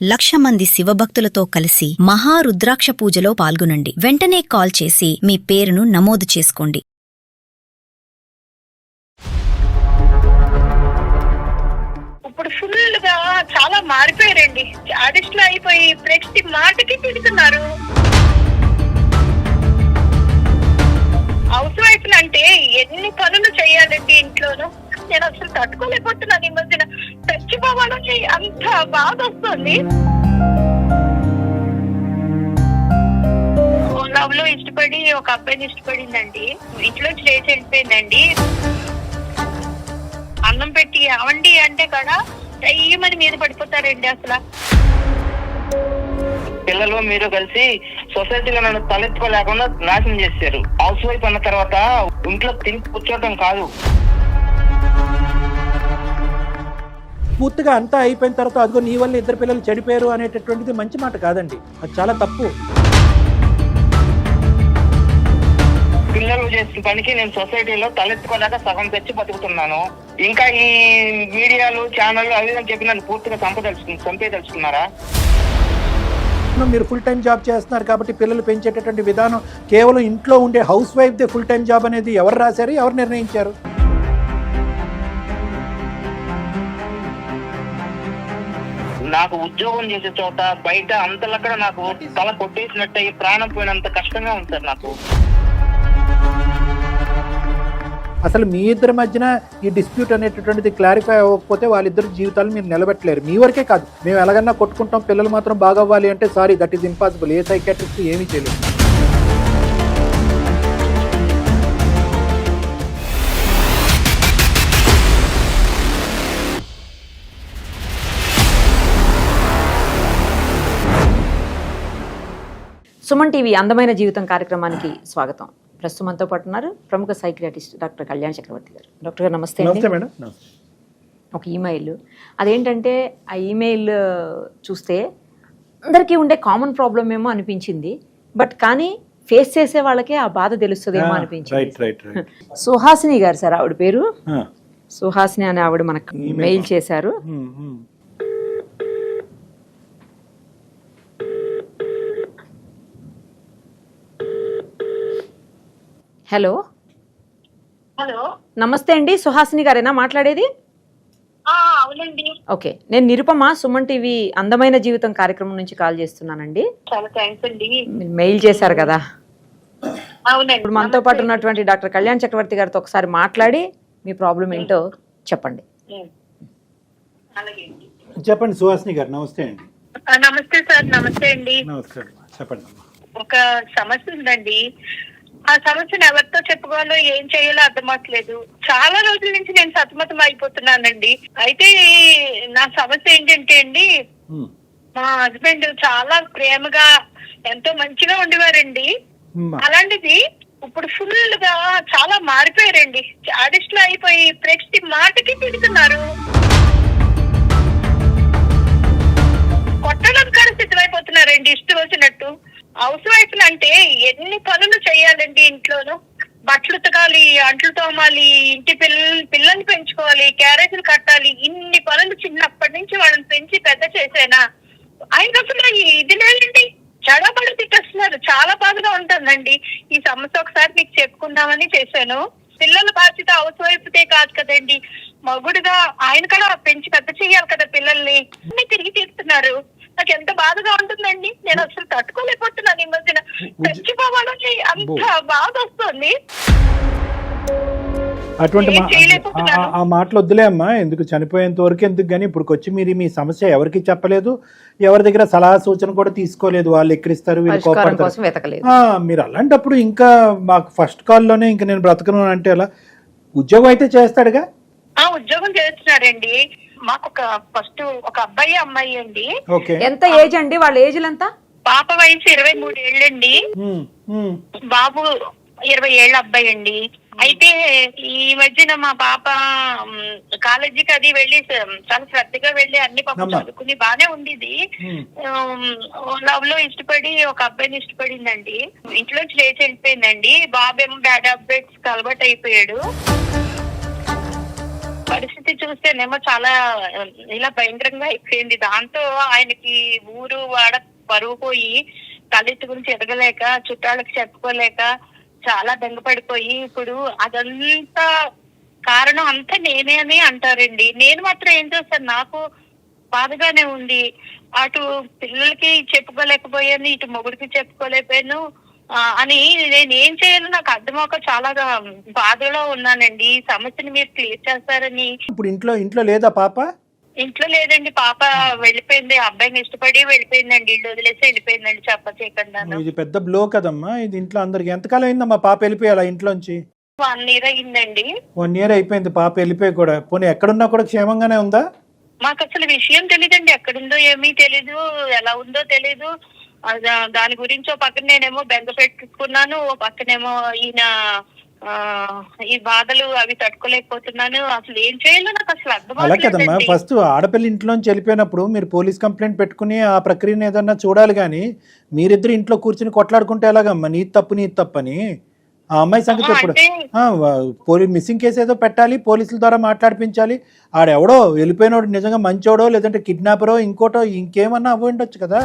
1,00,000 మంది శివభక్తులతో కలిసి మహారుద్రాక్ష పూజలో పాల్గొనండి. వెంటనే కాల్ చేసి మీ పేరును నమోదు చేసుకోండి. ఇప్పుడు ఫుల్ గా చాలా మారిపోయారండి. అడిస్ట్లో అయిపోయి ప్రతి మాటకి తిడుతున్నారు. హౌస్ వైఫ్ అంటే ఎన్ని పనులు చేయాలండి ఇంట్లోనూ. నేను అసలు తట్టుకోలేకపోతున్నాను. ఈ మధ్యన చచ్చిపోవాలని అంత బాధ వస్తుంది. లవ్ లో ఇష్టపడి ఒక అబ్బాయిని ఇష్టపడిందండి. ఇంట్లో లేచి వెళ్ళిపోయిందండి. అన్నం పెట్టి అవండి అంటే కూడా ఏమని మీద పడిపోతారండి. అసలు పిల్లలు మీరు కలిసి సొసైటీలో నన్ను తలెత్తుకోలేకుండా నాశనం చేశారు. హౌస్ వైఫ్ అన్న తర్వాత ఇంట్లో తిని కూర్చోవటం కాదు. పూర్తిగా అంతా అయిపోయిన తర్వాత అదిగో నీ వల్ల 2 పిల్లలు చెడిపోయారు అనేటటువంటిది మంచి మాట కాదండి. అది చాలా తప్పు. పిల్లలు చేసిన పనికి నేను సొసైటీలో తలెత్తుకోలేక సగం తెచ్చి బతుకుతున్నాను. ఇంకా ఈ మీడియాలు ఛానళ్ళు అవి అని చెప్పి నన్ను పూర్తిగా చంపేదలుచుకున్నారా? మీరు ఫుల్ టైం జాబ్ చేస్తున్నారు కాబట్టి పిల్లలు పెంచేటటువంటి విధానం కేవలం ఇంట్లో ఉండే house wife they full time job అనేది ఎవరు రాశారు, ఎవరు నిర్ణయించారు? నాకు ఉద్యోగం చేసే చోట బయట అంతలక్కడ నాకు తల కొట్టేసినట్టు ప్రాణం పోయినంత కష్టంగా ఉంది సార్ నాకు. అసలు మీ ఇద్దరి మధ్యన ఈ డిస్ప్యూట్ అనేటటువంటిది క్లారిఫై అవ్వకపోతే వాళ్ళిద్దరు జీవితాలు మీరు నిలబెట్టలేరు. మీ వరకే కాదు, మేము ఎలాగన్నా కొట్టుకుంటాం, పిల్లలు మాత్రం బాగవ్వాలి అంటే sorry, that is impossible. A psychiatrist ఏమీ చేయలేదు. సుమన్ టీవీ అందమైన జీవితం కార్యక్రమానికి స్వాగతం. ప్రస్తుతం మనతో పాటు ఉన్నారు ప్రముఖ సైకియాట్రిస్ట్ డాక్టర్ కళ్యాణ్ చక్రవర్తి గారు. డాక్టర్ గారు నమస్తే. నమస్తే మేడం. ఒక ఈమెయిల్, అదేంటంటే ఆ ఈమెయిల్ చూస్తే అందరికీ ఉండే కామన్ ప్రాబ్లం ఏమో అనిపించింది, బట్ కానీ ఫేస్ చేసే వాళ్ళకే ఆ బాధ తెలుస్తుందేమో అనిపించింది. సుహాసిని గారు సార్ ఆవిడ పేరు, సుహాసిని అనే ఆవిడ మనకు మెయిల్ చేశారు. హలో హలో, నమస్తే అండి, సుహాసిని గారేనా మాట్లాడేది? అవునండి. ఓకే, నేను నిరుపమ, సుమన్ టీవీ అందమైన జీవితం కార్యక్రమం నుంచి కాల్ చేస్తున్నానండి. చాలా థ్యాంక్స్ అండి. మెయిల్ చేశారు కదా. అవునండి. ఇప్పుడు మనతో పాటు ఉన్నటువంటి డాక్టర్ కళ్యాణ్ చక్రవర్తి గారితో ఒకసారి మాట్లాడి మీ ప్రాబ్లం ఏంటో చెప్పండి. చెప్పండి సుహాసిని గారు. నమస్తే అండి. నమస్తే సార్. నమస్తే అండి. నమస్కారం, చెప్పండి. ఒక సమస్య ఉందండి. ఆ సమస్యను ఎవరితో చెప్పుకోవాలో ఏం చేయాలో అర్థమవట్లేదు. చాలా రోజుల నుంచి నేను సతమతం అయిపోతున్నానండి. అయితే నా సమస్య ఏంటంటే అండి, మా హస్బెండ్ చాలా ప్రేమగా ఎంతో మంచిగా ఉండేవారండి. అలాంటిది ఇప్పుడు ఫుల్ గా చాలా మారిపోయారండి. అడిస్ట్లో అయిపోయి ప్రతి మాటకి తిడుతున్నారు. కొట్టడానికి కూడా సిద్ధమైపోతున్నారండి ఇష్టం వచ్చినట్టు. హౌస్ వైఫ్ అంటే ఎన్ని పనులు చేయాలండి ఇంట్లోనూ. బట్టలు ఉతకాలి, అంట్లు తోమాలి, ఇంటి పిల్లల్ని పెంచుకోవాలి, క్యారేజీలు కట్టాలి, ఇన్ని పనులు చిన్నప్పటి నుంచి వాళ్ళని పెంచి పెద్ద చేసేనా. ఆయనకు అసలు ఇది లేదండి, చెడబడి తిట్టేస్తున్నారు. చాలా బాధగా ఉంటుందండి. ఈ సమస్య ఒకసారి మీకు చెప్పుకుందామని చేశాను. పిల్లల బాధ్యత హౌస్ వైఫ్ దే కాదు కదండి, మగుడుగా ఆయన కూడా పెంచి పెద్ద చెయ్యాలి కదా పిల్లల్ని. అన్ని తిరిగి తీస్తున్నారు. నాకు ఎంత బాధగా ఉంటుందండి. నేను అసలు తట్టుకోలేకపోతున్నాను. ఈ మధ్యన చచ్చిపోవాలని అంత బాధ వస్తుంది. అటువంటి ఆ మాటలు వద్దులే అమ్మా, ఎందుకు చనిపోయేంత వరకు ఎందుకు. కానీ ఇప్పుడు వచ్చి మీరు మీ సమస్య ఎవరికి చెప్పలేదు, ఎవరి దగ్గర సలహా సూచన కూడా తీసుకోలేదు. వాళ్ళు ఎక్కిరిస్తారు, వీళ్ళు కోపడతారు. మీరు అలాంటప్పుడు ఇంకా మాకు ఫస్ట్ కాల్లోనే ఇంకా నేను బ్రతకను అంటే ఎలా? ఉద్యోగం అయితే చేస్తాడుగా. ఉద్యోగం చేస్తున్నాడండి. మాకు ఫస్ట్ ఒక అబ్బాయి అమ్మాయి అండి. ఎంత ఏజ్ అండి? వాళ్ళ ఏజ్ ఎంత? పాప వయసు 23 ఏళ్ళండి, బాబు 20 ఏళ్ళ అబ్బాయి అండి. అయితే ఈ మధ్యన మా పాప కాలేజీకి అది వెళ్ళి చాలా శ్రద్ధగా వెళ్ళి అన్ని పాప చదువుకుని బానే ఉండేది. లవ్ లో ఇష్టపడి ఒక అబ్బాయిని ఇష్టపడిందండి. ఇంట్లోంచి లేచి వెళ్ళిపోయిందండి. బాబు ఏమో బ్యాడ్ అప్డేట్స్ అలవాటు అయిపోయాడు. పరిస్థితి చూస్తేనేమో చాలా ఇలా భయంకరంగా అయిపోయింది. దాంతో ఆయనకి ఊరు వాడ పరువు పోయి తలెత్తుకుని ఎదగలేక చుట్టాలకు చెప్పుకోలేక చాలా బెంగపడిపోయి ఇప్పుడు అదంతా కారణం అంతా నేనే అని అంటారండి. నేను మాత్రం ఏం చేస్తాను, నాకు బాధగానే ఉంది. అటు పిల్లలకి చెప్పుకోలేకపోయాను, ఇటు మొగుడికి చెప్పుకోలేకపోయాను అని నేను ఏం చేయాలో నాకు అర్థమవక చాలా బాధలో ఉన్నానండి. ఈ సమస్యని మీరు క్లియర్ చేస్తారని. ఇప్పుడు ఇంట్లో లేదా పాప? ఇంట్లో లేదండి, పాప వెళ్ళిపోయింది. అబ్బాయిని ఇష్టపడి వెళ్ళిపోయిందండి, ఇల్లు వదిలేసి వెళ్ళిపోయిందండి చెప్ప చేయకుండా. ఇది పెద్ద బ్లో కదమ్మా ఇది ఇంట్లో అందరికి. ఎంతకాలం అయిందమ్మా పాప వెళ్ళిపోయాలా ఇంట్లోంచి? 1 year అయిందండి. 1 year అయిపోయింది పాప వెళ్ళిపోయి కూడా. పోనీ ఎక్కడున్నా కూడా క్షేమంగానే ఉందా? మాకు అసలు విషయం తెలీదండి, ఎక్కడుందో ఏమీ తెలీదు, ఎలా ఉందో తెలీదు. దాని గురించి ఓ పక్కన నేనేమో బెంగ పెట్టుకున్నాను, ఓ పక్కనేమో ఈయన ఈ బాధలు అవి తట్టుకోలేకపోతున్నాను. అసలు ఏం చేయాలో నాకు అసలు అర్థం. అలా కదమ్మా, ఫస్ట్ ఆడపిల్ల ఇంట్లోంచి వెళ్ళిపోయినప్పుడు మీరు పోలీస్ కంప్లైంట్ పెట్టుకుని ఆ ప్రక్రియను ఏదన్నా చూడాలి. కానీ మీరిద్దరు ఇంట్లో కూర్చుని కొట్లాడుకుంటే ఎలాగమ్మా? నీ తప్పని ఆ అమ్మాయి సంగతి ఎప్పుడు మిస్సింగ్ కేసు ఏదో పెట్టాలి, పోలీసుల ద్వారా మాట్లాడిపించాలి. ఆడెవడో వెళ్ళిపోయినోడు నిజంగా మంచోడో లేదంటే కిడ్నాపరో ఇంకోటో ఇంకేమన్నా అవ్వ ఉండొచ్చు కదా.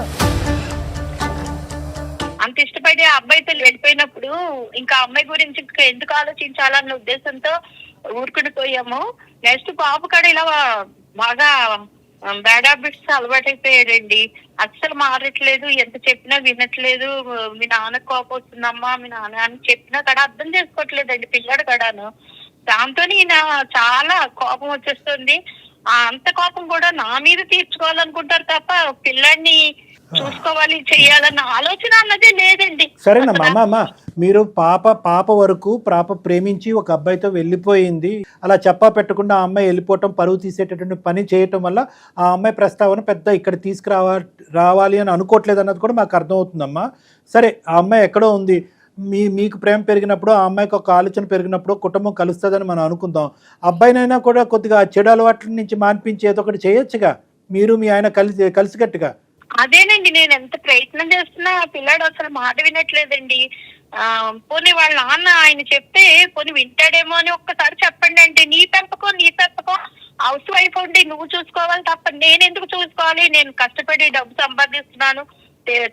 అంత ఇష్టపడి ఆ అబ్బాయితో వెళ్ళిపోయినప్పుడు ఇంకా అమ్మాయి గురించి ఇంకా ఎందుకు ఆలోచించాలన్న ఉద్దేశంతో ఊరుకుని పోయాము. నెక్స్ట్ పాప కాడ ఇలా బాగా బ్యాడ్ హ్యాబిట్స్ అలవాటైపోయాడండి. అస్సలు మారట్లేదు, ఎంత చెప్పినా వినట్లేదు. మీ నాన్న కోపం వస్తుందమ్మా, మీ నాన్న అని చెప్పినా కూడా అర్థం చేసుకోవట్లేదండి పిల్లడు కడాను. దాంతో ఈయన చాలా కోపం వచ్చేస్తుంది. అంత కోపం కూడా నా మీద తీర్చుకోవాలనుకుంటారు తప్ప పిల్లాడిని చూసుకోవాలి చెయ్యాలన్న ఆలోచన అన్నదే లేదండి. సరేనమ్మా అమ్మ, మీరు పాప వరకు ప్రేమించి ఒక అబ్బాయితో వెళ్ళిపోయింది, అలా చెప్పా పెట్టకుండా ఆ అమ్మాయి వెళ్ళిపోవటం పరువు తీసేటటువంటి పని చేయటం వల్ల ఆ అమ్మాయి ప్రస్తావన పెద్ద ఇక్కడ రావాలి అని అనుకోవట్లేదు అన్నది కూడా మాకు అర్థమవుతుందమ్మా. సరే, ఆ అమ్మాయి ఎక్కడో ఉంది. మీకు ప్రేమ పెరిగినప్పుడు ఆ అమ్మాయికి ఒక ఆలోచన పెరిగినప్పుడు కుటుంబం కలుస్తుందని మనం అనుకుందాం. అబ్బాయినైనా కూడా కొద్దిగా చెడు అలవాట్ల నుంచి మాన్పించి ఏదో ఒకటి చేయొచ్చుగా, మీరు మీ ఆయన కలిసికట్టుగా. అదేనండి, నేను ఎంత ప్రయత్నం చేస్తున్నా పిల్లాడు అసలు మాట వినట్లేదండి. పోనీ వాళ్ళ నాన్న ఆయన చెప్తే పోనీ వింటాడేమో అని ఒక్కసారి చెప్పండి అంటే, నీ పెంపకం హౌస్ వైఫ్ ఉండి నువ్వు చూసుకోవాలి తప్ప నేను ఎందుకు చూసుకోవాలి? నేను కష్టపడి డబ్బు సంపాదిస్తున్నాను,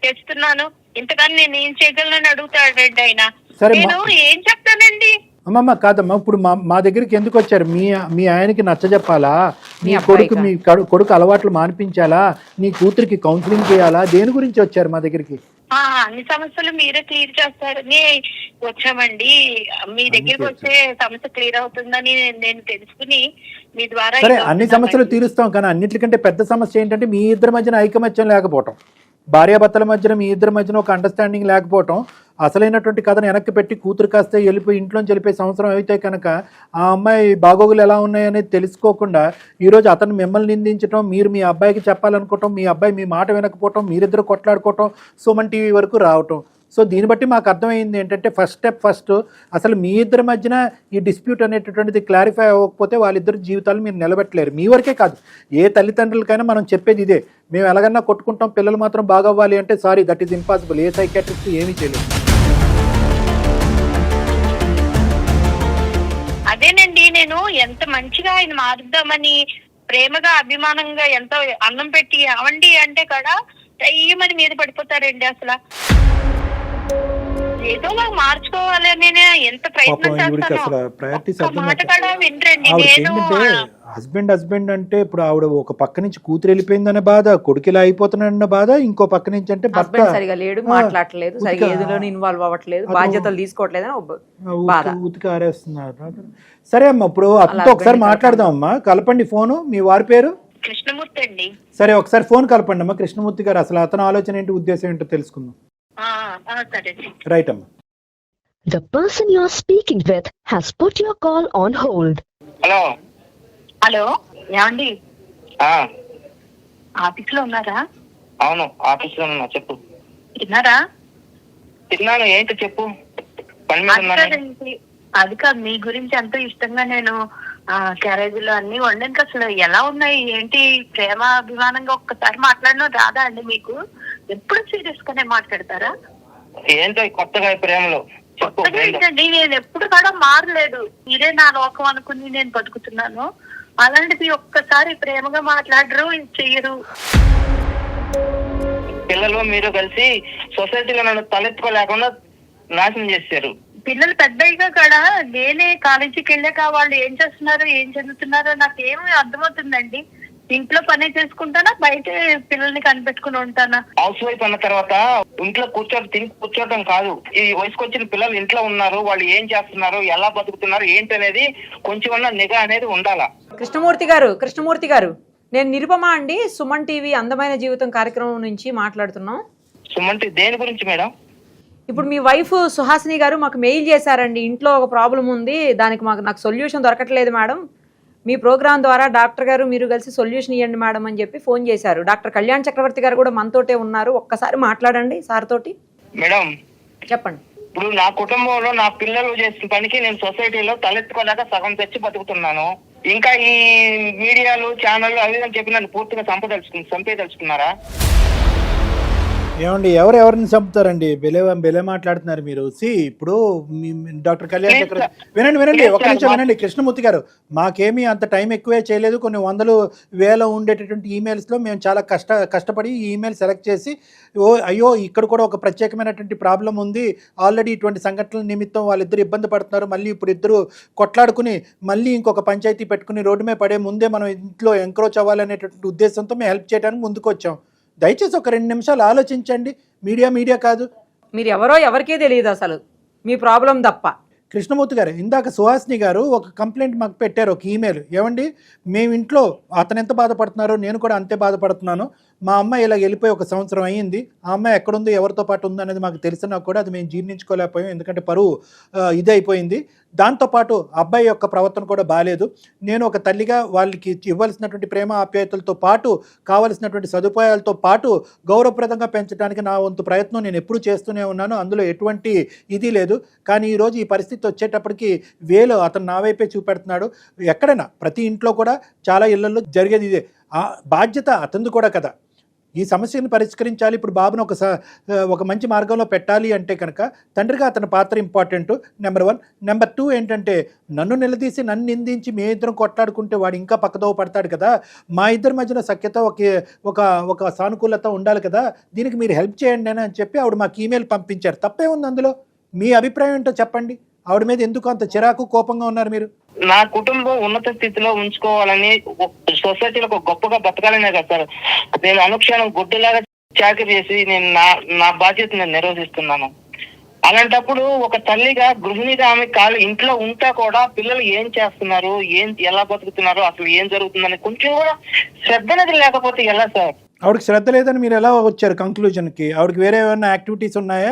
తెస్తున్నాను, ఇంతకన్నా నేను ఏం చేయగలను అడుగుతాడండి ఆయన. నేను ఏం చెప్తానండి? అమ్మమ్మ కాదమ్మా, ఇప్పుడు మా దగ్గరికి ఎందుకు వచ్చారు? మీ ఆయనకి నచ్చజెప్పాలా? మీ కొడుకు అలవాట్లు మానిపించాలా? నీ కూతురికి కౌన్సిలింగ్ చేయాలా? దేని గురించి వచ్చారు మా దగ్గరికి? అన్ని సమస్యలు మీరే క్లియర్ చేస్తారని వచ్చామండి. మీ దగ్గరికి వస్తే సమస్య క్లియర్ అవుతుందని నేను తెలుసుకుని మీ ద్వారా. సరే, అన్ని సమస్యలు తీరుస్తాం, కానీ అన్నిటికంటే పెద్ద సమస్య ఏంటంటే మీ ఇద్దరి మధ్యన ఐకమత్యం లేకపోవటం, భార్యాభర్తల మధ్యన మీ ఇద్దరి మధ్యన ఒక అండర్స్టాండింగ్ లేకపోవటం. అసలైనటువంటి కథను వెనక్కి పెట్టి కూతురు కాస్తే వెళ్ళిపోయి ఇంట్లోంచి వెళ్ళిపోయి సంవత్సరం అయితే కనుక ఆ అమ్మాయి బాగోగులు ఎలా ఉన్నాయనేది తెలుసుకోకుండా ఈరోజు అతను మిమ్మల్ని నిందించడం, మీరు మీ అబ్బాయికి చెప్పాలనుకోవటం, మీ అబ్బాయి మీ మాట వినకపోవటం, మీరిద్దరు కొట్లాడుకోవటం, సుమన్ టీవీ వరకు రావటం. సో దీన్ని బట్టి మాకు అర్థమైంది ఏంటంటే ఫస్ట్ అసలు మీ ఇద్దరి మధ్యన ఈ డిస్ప్యూట్ అనేటటువంటిది క్లారిఫై అవ్వకపోతే వాళ్ళిద్దరు జీవితాలు మీరు నిలబెట్టలేరు. మీ వరకే కాదు, ఏ తల్లిదండ్రులకైనా మనం చెప్పేది ఇదే. మేము ఎలాగన్నా కొట్టుకుంటాం, పిల్లలు మాత్రం బాగవ్వాలి అంటే sorry, that is impossible. A psychiatrist ఏమీ చేయలేదు. అదేనండి, నేను ఎంత మంచిగా ఆయన మారుద్దామని ప్రేమగా అభిమానంగా ఎంతో అన్నం పెట్టి అవండి అంటే కూడా దయ్యమని మీద పడిపోతారండి. అసలు ఏదో మార్చుకోవాలి అని ఎంత ప్రయత్నం చేస్తాను, మాట కూడా వినరండి. నేను హస్బెండ్ అంటే ఇప్పుడు ఆవిడ ఒక పక్క నుంచి కూతురు వెళ్ళిపోయిందనే బాధ, కొడుకు ఇలా అయిపోతున్నాడన్న బాధ, ఇంకో పక్క నుంచి అంటే భర్త సరిగా లేడు, మాట్లాడలేదు, సరిగా ఏదిలోనూ ఇన్వాల్వ్ అవ్వట్లేదు, బాధ్యతలు తీసుకోవట్లేదు, ఉతికి ఆరేస్తున్నారు. సరే అమ్మా, ఇప్పుడు అతనితో ఒకసారి మాట్లాడదాం అమ్మా. కలపండి ఫోను. మీ వారి పేరు? కృష్ణమూర్తి అండి. సరే, ఒకసారి ఫోన్ కలపండి అమ్మా. కృష్ణమూర్తి గారు, అసలు అతని ఆలోచన ఏంటి, ఉద్దేశం ఏంటో తెలుసుకుందాం. రైట్ అమ్మా. The person you are speaking with has put your call on hold. Hello, ఏమండి ఆఫీస్ లో ఉన్నారా? అవును, ఆఫీస్ లో ఉన్నా. చెప్పు. తిన్నారా? తిన్నాను. ఏంటి చెప్పు. అది కాదు, మీ గురించి ఎంతో ఇష్టంగా నేను క్యారేజీలో అన్ని వండడానికి అసలు ఎలా ఉన్నాయి ఏంటి, ప్రేమ అభిమానంగా ఒక్కసారి మాట్లాడడం రాదా అండి మీకు? ఎప్పుడు సీరియస్ గానే మాట్లాడతారా? ఏంటో కొత్తగా ప్రేమలో ఏంటండి, నేను ఎప్పుడు కూడా మారలేదు. మీరే నా లోకం అనుకుని నేను బతుకుతున్నాను. అలాంటిది ఒక్కసారి ప్రేమగా మాట్లాడరు, చెయ్యరు. పిల్లలు మీరు కలిసి సొసైటీలో నన్ను తలెత్తుకోలేకుండా నాశనం చేశారు. పిల్లలు పెద్దయిగా కూడా నేనే కాలేజీకి వెళ్ళాక వాళ్ళు ఏం చేస్తున్నారో ఏం చదువుతున్నారో నాకేమి అర్థమవుతుందండి. ఇంట్లో పనే చేసుకుంటానా, బయట పిల్లల్ని కనిపెట్టుకుని ఉంటానా? హౌస్ వైఫ్ అన్న తర్వాత ఇంట్లో తిని కూర్చోవడం కాదు. ఈ వయసుకు వచ్చిన పిల్లలు ఇంట్లో ఉన్నారు, వాళ్ళు ఏం చేస్తున్నారు, ఎలా బతుకుతున్నారు ఏంటి అనేది కొంచెం నిఘా అనేది ఉండాలా. కృష్ణమూర్తి గారు నేను నిరుపమ అండి, సుమన్ టీవీ అందమైన జీవితం కార్యక్రమం నుంచి మాట్లాడుతున్నాం. సుమన్ దేని గురించి మేడం? ఇప్పుడు మీ వైఫ్ సుహాసిని గారు మాకు మెయిల్ చేశారండి, ఇంట్లో ఒక ప్రాబ్లం ఉంది, దానికి నాకు సొల్యూషన్ దొరకట్లేదు మేడం, మీ ప్రోగ్రామ్ ద్వారా డాక్టర్ గారు మీరు కలిసి సొల్యూషన్ ఇవ్వండి మేడం అని చెప్పి ఫోన్ చేశారు. డాక్టర్ కళ్యాణ్ చక్రవర్తి గారు కూడా మనతోటే ఉన్నారు, ఒక్కసారి మాట్లాడండి సార్ తోటి. మేడం చెప్పండి. ఇప్పుడు నా కుటుంబంలో నా పిల్లలు చేసిన పనికి నేను సొసైటీలో తలెత్తుకోలేక సగం తెచ్చి బతుకుతున్నాను. ఇంకా ఈ మీడియాలు ఛానళ్ళు అవి అని చెప్పి నన్ను పూర్తిగా చంపేదలుచుకున్నారా? ఏమండి ఎవరిని చంపుతారండి? బెలే మాట్లాడుతున్నారు మీరు. ఇప్పుడు డాక్టర్ కళ్యాణ్ చక్రవర్తి వినండి ఒక నిమిషం వినండి. కృష్ణమూర్తి గారు, మాకేమీ అంత టైం ఎక్కువే చేయలేదు. కొన్ని వందలు వేల ఉండేటటువంటి ఈమెయిల్స్లో మేము చాలా కష్టపడి ఈ ఈమెయిల్ సెలెక్ట్ చేసి అయ్యో ఇక్కడ కూడా ఒక ప్రత్యేకమైనటువంటి ప్రాబ్లం ఉంది, ఆల్రెడీ ఇటువంటి సంఘటనల నిమిత్తం వాళ్ళిద్దరు ఇబ్బంది పడుతున్నారు, మళ్ళీ ఇప్పుడు ఇద్దరు కొట్లాడుకుని మళ్ళీ ఇంకొక పంచాయతీ పెట్టుకుని రోడ్డు మీద పడే ముందే మనం ఇంట్లో ఎంక్రోచ్ అవ్వాలనేటువంటి ఉద్దేశంతో మేము హెల్ప్ చేయడానికి ముందుకు వచ్చాం. దయచేసి ఒక 2 నిమిషాలు ఆలోచించండి. మీడియా కాదు. మీరు ఎవరో ఎవరికే తెలియదు అసలు, మీ ప్రాబ్లం తప్ప. కృష్ణమూర్తి గారు, ఇందాక సుహాసిని గారు ఒక కంప్లైంట్ మాకు పెట్టారు, ఒక ఈమెయిల్. ఏమండి మేము ఇంట్లో అతను ఎంత బాధపడుతున్నారో నేను కూడా అంతే బాధపడుతున్నాను, మా అమ్మాయి ఇలా వెళ్ళిపోయి 1 సంవత్సరం అయ్యింది, ఆ అమ్మాయి ఎక్కడుంది ఎవరితో పాటు ఉందో అనేది మాకు తెలిసినా కూడా అది మేము జీర్ణించుకోలేకపోయాం, ఎందుకంటే పరువు ఇదైపోయింది. దాంతోపాటు అబ్బాయి యొక్క ప్రవర్తన కూడా బాగాలేదు. నేను ఒక తల్లిగా వాళ్ళకి ఇవ్వాల్సినటువంటి ప్రేమ ఆప్యాయతలతో పాటు కావలసినటువంటి సదుపాయాలతో పాటు గౌరవప్రదంగా పెంచడానికి నా వంతు ప్రయత్నం నేను ఎప్పుడూ చేస్తూనే ఉన్నాను, అందులో ఎటువంటి ఇది లేదు. కానీ ఈరోజు ఈ పరిస్థితి వచ్చేటప్పటికి అతను నా వైపే చూపెడుతున్నాడు. ఎక్కడైనా ప్రతి ఇంట్లో కూడా చాలా ఇళ్లలో జరిగేది ఇదే. ఆ బాధ్యత అతనిది కూడా కదా. ఈ సమస్యను పరిష్కరించాలి, ఇప్పుడు బాబును ఒక మంచి మార్గంలో పెట్టాలి అంటే కనుక తండ్రిగా అతని పాత్ర ఇంపార్టెంట్, నెంబర్ 1. నెంబర్ 2 ఏంటంటే నన్ను నిలదీసి నన్ను నిందించి మీ ఇద్దరం కొట్లాడుకుంటే వాడు ఇంకా పక్కదోవ పడతాడు కదా. మా ఇద్దరి మధ్యన సఖ్యత ఒక సానుకూలత ఉండాలి కదా, దీనికి మీరు హెల్ప్ చేయండి అని చెప్పి ఆవిడ మాకు ఈమెయిల్ పంపించారు. తప్పే ఉంది అందులో? మీ అభిప్రాయం ఏంటో చెప్పండి. ఆవిడ మీద ఎందుకు అంత చిరాకు కోపంగా ఉన్నారు మీరు? నా కుటుంబం ఉన్నత స్థితిలో ఉంచుకోవాలని, సొసైటీలో ఒక గొప్పగా బతకాలనే కదా సార్ నేను అనుక్షణం గుడ్డిలాగా చాకరీ చేసి నేను నా బాధ్యత నేను నిర్వహిస్తున్నాను. అలాంటప్పుడు ఒక తల్లిగా గృహిణిగా ఆమె ఇంట్లో ఉంటా కూడా పిల్లలు ఏం చేస్తున్నారు, ఎలా బతుకుతున్నారు, అసలు ఏం జరుగుతుందని కొంచెం కూడా శ్రద్ధ అనేది లేకపోతే ఎలా సార్? ఆవిడకి శ్రద్ధ లేదని మీరు ఎలా వచ్చారు కంక్లూజన్కి? ఆవిడకి వేరే ఏమైనా యాక్టివిటీస్ ఉన్నాయా?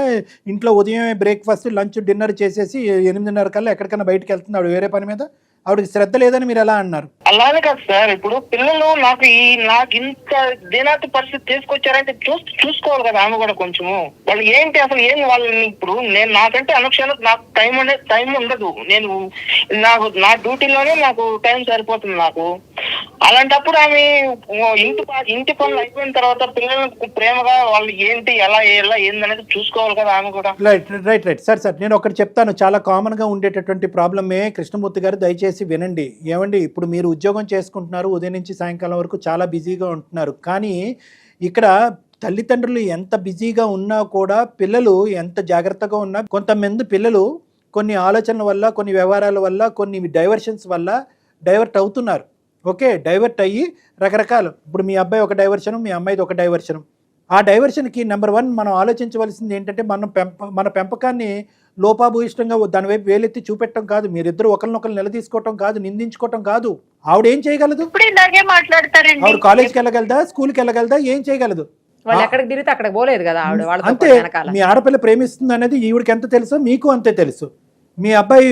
ఇంట్లో ఉదయం బ్రేక్ఫాస్ట్ లంచ్ డిన్నర్ చేసేసి 8:30 కల్లా ఎక్కడికైనా బయటకు వెళ్తుంది ఆవిడ వేరే పని మీద? ఆవిడకి శ్రద్ధ లేదని మీరు ఎలా అన్నారు? అలానే కాదు సార్, ఇప్పుడు పిల్లలు నాకు ఇంత దినాతి పరిస్థితి తీసుకొచ్చారంటే చూసుకోవాలి కదా ఆమె కూడా కొంచెము. వాళ్ళు ఏంటి అసలు ఏం వాళ్ళని ఇప్పుడు నాకంటే అనుక్షణం నాకు టైం ఉండదు. నేను నా డ్యూటీలోనే నాకు టైం సరిపోతుంది నాకు. అలాంటప్పుడు ఆమె ఇంటి పనులు అయిపోయిన తర్వాత పిల్లలకు ప్రేమగా వాళ్ళు ఏంటి ఎలా ఏందనేది చూసుకోవాలి కదా ఆమె కూడా. రైట్ సార్ నేను ఒకటి చెప్తాను. చాలా కామన్ గా ఉండేటటువంటి ప్రాబ్లమే. కృష్ణమూర్తి గారు దయచేసి వినండి. ఏమండి, ఇప్పుడు మీరు ఉద్యోగం చేసుకుంటున్నారు, ఉదయం నుంచి సాయంకాలం వరకు చాలా బిజీగా ఉంటున్నారు. కానీ ఇక్కడ తల్లిదండ్రులు ఎంత బిజీగా ఉన్నా కూడా పిల్లలు ఎంత జాగ్రత్తగా ఉన్నా కొంతమంది పిల్లలు కొన్ని ఆలోచనల వల్ల, కొన్ని వ్యవహారాల వల్ల, కొన్ని డైవర్షన్స్ వల్ల డైవర్ట్ అవుతున్నారు. ఓకే, డైవర్ట్ అయ్యి రకరకాలు. ఇప్పుడు మీ అబ్బాయి ఒక డైవర్షను, మీ అమ్మాయిది ఒక డైవర్షను. ఆ డైవర్షన్కి నెంబర్ 1 మనం ఆలోచించవలసింది ఏంటంటే మన పెంపకాన్ని లోపాభూయిష్టంగా దాని వైపు వేలెత్తి చూపెట్టడం కాదు, మీరిద్దరు ఒకరినొకరు నిలదీసుకోవటం కాదు, నిందించుకోవటం కాదు. ఆవిడ ఏం చేయగలదు? ఆవిడ కాలేజ్కి వెళ్ళగలదా, స్కూల్కి వెళ్ళగలదా? ఏం చేయగలదు? అంతే. మీ ఆడపిల్ల ప్రేమిస్తుంది అనేది ఈవిడికి ఎంత తెలుసో మీకు అంతే తెలుసు. మీ అబ్బాయి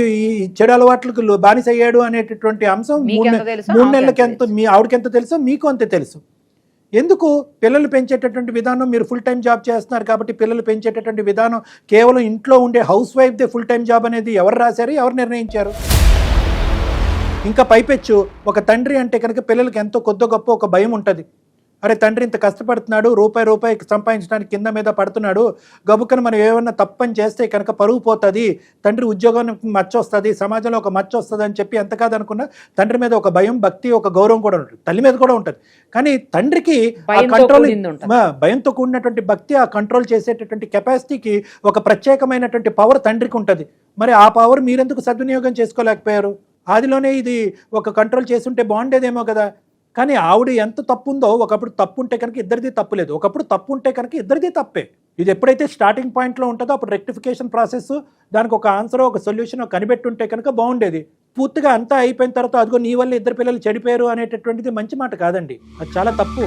చెడు అలవాట్లకు బానిస అయ్యాడు అనేటటువంటి అంశం 3 నెలలకి ఆవిడకి ఎంత తెలుసో మీకు అంతే తెలుసు. ఎందుకు? పిల్లలు పెంచేటటువంటి విధానం, మీరు ఫుల్ టైం జాబ్ చేస్తున్నారు కాబట్టి పిల్లలు పెంచేటటువంటి విధానం కేవలం ఇంట్లో ఉండే హౌస్ వైఫ్దే ఫుల్ టైం జాబ్ అనేది ఎవరు రాశారు, ఎవరు నిర్ణయించారు? ఇంకా పైపెచ్చు ఒక తండ్రి అంటే కనుక పిల్లలకి ఎంతో కొద్ది గొప్ప ఒక భయం ఉంటుంది. అరే తండ్రి ఇంత కష్టపడుతున్నాడు, రూపాయి సంపాదించడానికి కింద మీద పడుతున్నాడు, గబుక్కన మనం ఏమన్నా తప్పని చేస్తే కనుక పరువు పోతుంది, తండ్రి ఉద్యోగానికి మచ్చ వస్తుంది, సమాజంలో ఒక మచ్చ వస్తుంది అని చెప్పి ఎంత కాదనుకున్నా తండ్రి మీద ఒక భయం, భక్తి, ఒక గౌరవం కూడా ఉంటుంది, తల్లి మీద కూడా ఉంటుంది. కానీ తండ్రికి ఆ కంట్రోల్, భయంతో కూడినటువంటి భక్తి, ఆ కంట్రోల్ చేసేటటువంటి కెపాసిటీకి ఒక ప్రత్యేకమైనటువంటి పవర్ తండ్రికి ఉంటుంది. మరి ఆ పవర్ మీరెందుకు సద్వినియోగం చేసుకోలేకపోయారు? ఆదిలోనే ఇది ఒక కంట్రోల్ చేస్తుంటే బాగుండేదేమో కదా. కానీ ఆవిడ ఎంత తప్పు ఉందో, ఒకప్పుడు తప్పు ఉంటే కనుక ఇద్దరిది తప్పు లేదు, ఒకప్పుడు తప్పు ఉంటే కనుక ఇద్దరిది తప్పే. ఇది ఎప్పుడైతే స్టార్టింగ్ పాయింట్లో ఉంటుందో అప్పుడు రెక్టిఫికేషన్ ప్రాసెస్, దానికి ఒక ఆన్సర్, ఒక సొల్యూషన్ కనిపెట్టుంటే కనుక బాగుండేది. పూర్తిగా అంతా అయిపోయిన తర్వాత అదిగో నీ వల్ల ఇద్దరు పిల్లలు చెడిపోయారు అనేటటువంటిది మంచి మాట కాదండి, అది చాలా తప్పు.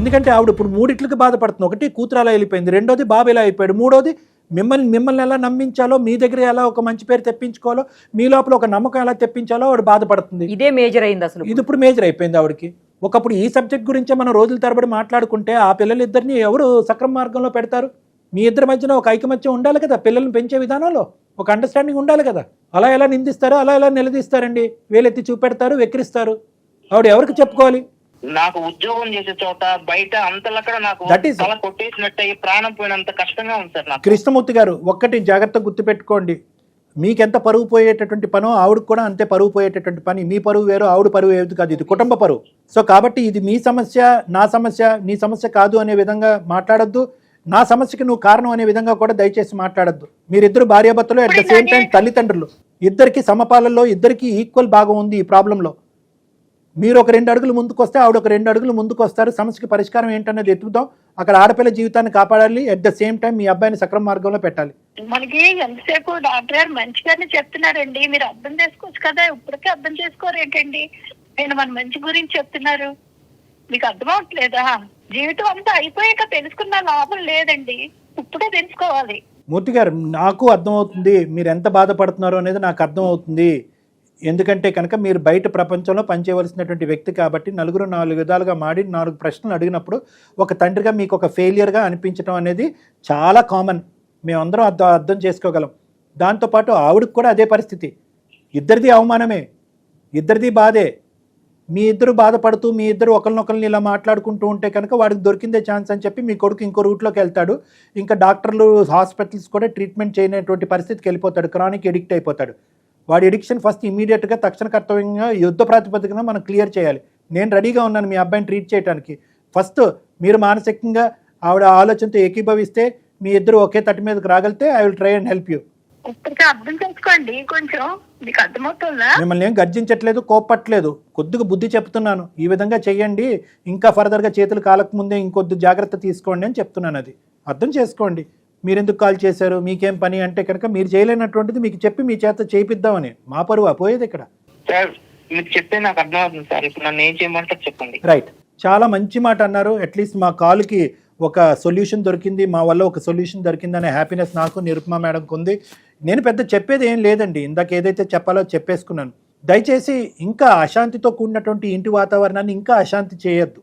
ఎందుకంటే ఆవిడ ఇప్పుడు మూడిట్లకి బాధపడుతుంది. ఒకటి కూతురు అలా వెళ్ళిపోయింది, రెండోది బాబు ఇలా అయిపోయాడు, మూడోది మిమ్మల్ని ఎలా నమ్మించాలో, మీ దగ్గర ఎలా ఒక మంచి పేరు తెప్పించుకోవాలో, మీ లోపల ఒక నమ్మకం ఎలా తెప్పించాలో ఆవిడ బాధపడుతుంది. ఇదే మేజర్ అయింది అసలు. ఇది ఇప్పుడు మేజర్ అయిపోయింది ఆవిడకి. ఒకప్పుడు ఈ సబ్జెక్ట్ గురించే మనం రోజుల తరబడి మాట్లాడుకుంటే ఆ పిల్లలిద్దరిని ఎవరు సక్రమ మార్గంలో పెడతారు? మీ ఇద్దరి మధ్యన ఒక ఐకమత్యం ఉండాలి కదా, పిల్లల్ని పెంచే విధానంలో ఒక అండర్స్టాండింగ్ ఉండాలి కదా. అలా ఎలా నిందిస్తారో అలా ఎలా నిలదీస్తారండి, వేలెత్తి చూపెడతారు, వెక్కిరిస్తారు. ఆవిడ ఎవరికి చెప్పుకోవాలి? నాకు ఉద్యోగం చేసే చోట బయట అంతలక్కడ నాకు తల కొట్టేసినట్టు ప్రాణం పోయినంత కష్టంగా ఉంది సార్ నాకు. కృష్ణమూర్తి గారు, ఒక్కటి జాగ్రత్తగా గుర్తుపెట్టుకోండి, మీకెంత పరువు పోయేటటువంటి పనో ఆవిడకు కూడా అంతే పరువు పోయేటటువంటి పని. మీ పరువు వేరు, ఆవిడ పరువు ఏది కాదు, ఇది కుటుంబ పరువు. సో కాబట్టి ఇది మీ సమస్య, నా సమస్య, నీ సమస్య కాదు అనే విధంగా మాట్లాడొద్దు. నా సమస్యకి నువ్వు కారణం అనే విధంగా కూడా దయచేసి మాట్లాడద్దు. మీరిద్దరు భార్యాభర్తలు, అట్ ద సేమ్ టైం తల్లిదండ్రులు, ఇద్దరికి సమపాలలో, ఇద్దరికి ఈక్వల్ భాగం ఉంది ఈ ప్రాబ్లంలో. మీరు ఒక 2 అడుగులు ముందుకు వస్తే ఆవిడ ఒక 2 అడుగులు ముందుకు వస్తారు. సమస్యకి పరిష్కారం ఏంటన్నది ఎత్తుకుదాం. అక్కడ ఆడపిల్ల జీవితాన్ని కాపాడాలి, అట్ ద సేమ్ టైం మీ అబ్బాయిని సక్రమ మార్గంలో పెట్టాలి. మనకి ఎంతసేపు డాక్టర్ గారు మంచిగానే చెప్తున్నారండి, మీరు అర్థం చేసుకోవచ్చు కదా, ఇప్పటికే అర్థం చేసుకోరేంటండి? నేను మన మంచి గురించి చెప్తున్నారు, మీకు అర్థం అవట్లేదా? జీవితం అంతా అయిపోయాక తెలుసుకున్న లాభం లేదండి, ఇప్పుడే తెలుసుకోవాలి. మూర్తి గారు, నాకు అర్థమవుతుంది మీరు ఎంత బాధపడుతున్నారో అనేది నాకు అర్థమవుతుంది. ఎందుకంటే కనుక మీరు బయట ప్రపంచంలో పనిచేయవలసినటువంటి వ్యక్తి కాబట్టి నలుగురు 4 విధాలుగా మాడి 4 ప్రశ్నలు అడిగినప్పుడు ఒక తండ్రిగా మీకు ఒక ఫెయిలియర్గా అనిపించడం అనేది చాలా కామన్, మేమందరం అర్థం చేసుకోగలం. దాంతోపాటు ఆవిడకి కూడా అదే పరిస్థితి, ఇద్దరిది అవమానమే, ఇద్దరిది బాధే. మీ ఇద్దరు బాధపడుతూ మీ ఇద్దరు ఒకరినొకరిని ఇలా మాట్లాడుకుంటూ ఉంటే కనుక వాడికి దొరికిందే ఛాన్స్ అని చెప్పి మీ కొడుకు ఇంకో రూట్లోకి వెళ్తాడు. ఇంకా డాక్టర్లు, హాస్పిటల్స్ కూడా ట్రీట్మెంట్ చేయనటువంటి పరిస్థితికి వెళ్ళిపోతాడు, క్రానిక్ ఎడిక్ట్ అయిపోతాడు. వాడి ఎడిక్షన్ ఫస్ట్ ఇమీడియట్గా తక్షణ కర్తవ్యంగా యుద్ధ ప్రాతిపదికన మనం క్లియర్ చేయాలి. నేను రెడీగా ఉన్నాను మీ అబ్బాయిని ట్రీట్ చేయడానికి. ఫస్ట్ మీరు మానసికంగా ఆవిడ ఆలోచనతో ఏకీభవిస్తే, మీ ఇద్దరు ఒకే తట్టు మీదకి రాగలితే I will try and help you. అర్థం చేసుకోండి, కొంచెం మీకు అర్థమవుతుందా? మిమ్మల్ని ఏం గర్జించట్లేదు, కోపట్లేదు, కొద్దిగా బుద్ధి చెప్తున్నాను. ఈ విధంగా చెయ్యండి, ఇంకా ఫర్దర్గా చేతులు కాలక ముందే ఇంకొద్ది జాగ్రత్త తీసుకోండి అని చెప్తున్నాను. అది అర్థం చేసుకోండి. మీరెందుకు కాల్ చేశారు, మీకేం పని అంటే కనుక మీరు చేయలేనటువంటిది మీకు చెప్పి మీ చేత చేయిద్దామని. మా పరువు పోయేది ఇక్కడ. సార్ మీకు చెప్తే నాకు అర్థమవుతుంది సార్, ఇప్పుడు నన్ను ఏం చేయమంటారు చెప్పండి. రైట్, చాలా మంచి మాట అన్నారు. అట్లీస్ట్ మా కాల్కి ఒక సొల్యూషన్ దొరికింది, మా వల్ల ఒక సొల్యూషన్ దొరికిందనే హ్యాపీనెస్ నాకు, నిరుపమా మేడంకి ఉంది. నేను పెద్ద చెప్పేది ఏం లేదండి, ఇందాక ఏదైతే చెప్పాలో చెప్పేసుకున్నాను. దయచేసి ఇంకా అశాంతితో కూడినటువంటి ఇంటి వాతావరణాన్ని ఇంకా అశాంతి చేయొద్దు,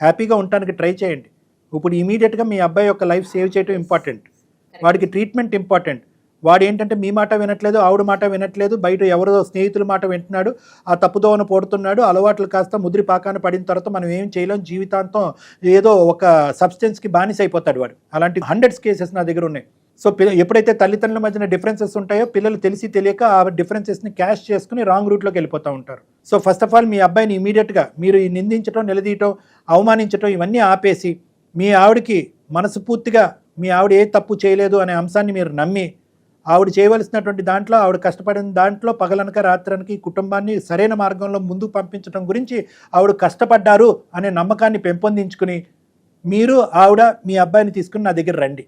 హ్యాపీగా ఉండటానికి ట్రై చేయండి. ఇప్పుడు ఇమీడియట్గా మీ అబ్బాయి యొక్క లైఫ్ సేవ్ చేయడం ఇంపార్టెంట్, వాడికి ట్రీట్మెంట్ ఇంపార్టెంట్. వాడు ఏంటంటే మీ మాట వినట్లేదు, ఆవిడ మాట వినట్లేదు, బయట ఎవరో స్నేహితుల మాట వింటున్నాడు, ఆ తప్పుదోవను పోడుతున్నాడు, అలవాట్లు కాస్త ముదిరి పాకాన పడిన తర్వాత మనం ఏం చేయలేం, జీవితాంతం ఏదో ఒక సబ్స్టెన్స్కి బానిస అయిపోతాడు వాడు. అలాంటి 100 కేసెస్ నా దగ్గర ఉన్నాయి. సో ఎప్పుడైతే తల్లిదండ్రుల మధ్యన డిఫరెన్సెస్ ఉంటాయో పిల్లలు తెలిసి తెలియక ఆ డిఫరెన్సెస్ని క్యాష్ చేసుకుని రాంగ్ రూట్లోకి వెళ్ళిపోతూ ఉంటారు. సో ఫస్ట్ ఆఫ్ ఆల్ మీ అబ్బాయిని ఇమీడియట్గా మీరు నిందించడం, నిలదీయటం, అవమానించడం ఇవన్నీ ఆపేసి, మీ ఆవిడకి మనస్ఫూర్తిగా మీ ఆవిడ ఏ తప్పు చేయలేదు అనే అంశాన్ని మీరు నమ్మి, ఆవిడ చేయవలసినటువంటి దాంట్లో, ఆవిడ కష్టపడిన దాంట్లో పగలనక రాత్రనక ఈ కుటుంబాన్ని సరైన మార్గంలో ముందుకు పంపించడం గురించి ఆవిడ కష్టపడ్డారు అనే నమ్మకాన్ని పెంపొందించుకుని, మీరు ఆవిడ మీ అబ్బాయిని తీసుకుని నా దగ్గర రండి,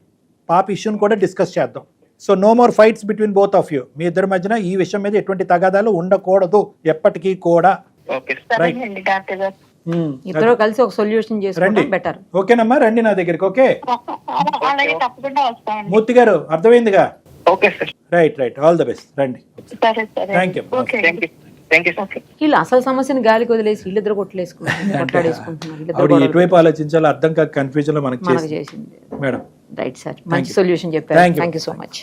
పాప ఇష్యూని కూడా డిస్కస్ చేద్దాం. So no more fights between both of you. మీ ఇద్దరి మధ్యన ఈ విషయం మీద ఎటువంటి తగాదాలు ఉండకూడదు ఎప్పటికీ కూడా. ఇద్దరు కలిసి ఒక సొల్యూషన్ చేసుకోవడం బెటర్. ఓకేనమ్మా, రండి నా దగ్గరికి. ఓకే తప్పకుండా వస్తాను. మూర్తి గారు అర్థమైందిగా? Okay sir. Right, all the best. రండి. Thank you. వీళ్ళు అసలు సమస్యను గాలికి వదిలేసి వీళ్ళిద్దరు కొట్లాడేసుకుంటున్నారు. ఎటువైపు ఆలోచించాలో అర్థం కాక కన్ఫ్యూజన్ లో మనకి చేసింది మేడం. రైట్ సార్, మంచి సొల్యూషన్ చెప్పారు. Thank you so much.